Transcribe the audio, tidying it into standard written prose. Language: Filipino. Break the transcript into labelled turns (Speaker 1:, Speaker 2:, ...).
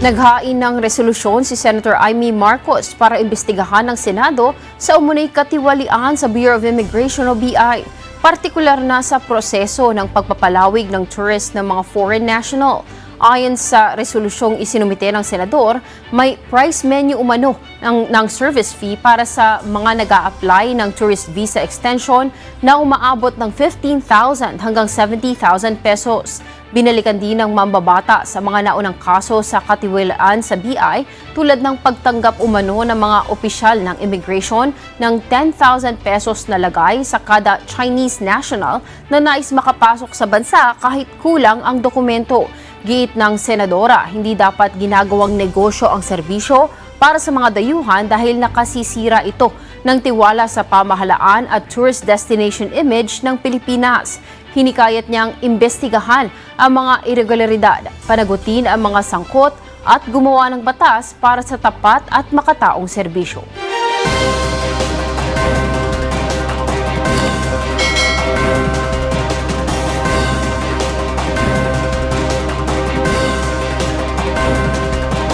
Speaker 1: Naghain ng resolusyon si Senator Amy Marcos para imbestigahan ng Senado sa umunay katiwalian sa Bureau of Immigration o BI, partikular na sa proseso ng pagpapalawig ng tourist ng mga foreign national. Ayon sa resolusyong isinumite ng Senador, may price menu umano ng service fee para sa mga nag-a-apply ng tourist visa extension na umaabot ng 15,000 hanggang 70,000 pesos. Binalikan din ng mambabata sa mga naunang kaso sa katiwalaan sa BI tulad ng pagtanggap umano ng mga opisyal ng immigration ng 10,000 pesos na lagay sa kada Chinese national na nais makapasok sa bansa kahit kulang ang dokumento. Giit ng Senadora, hindi dapat ginagawang negosyo ang serbisyo para sa mga dayuhan dahil nakasisira ito ng tiwala sa pamahalaan at tourist destination image ng Pilipinas. Hinikayat niyang imbestigahan ang mga irregularidad, panagutin ang mga sangkot at gumawa ng batas para sa tapat at makataong serbisyo.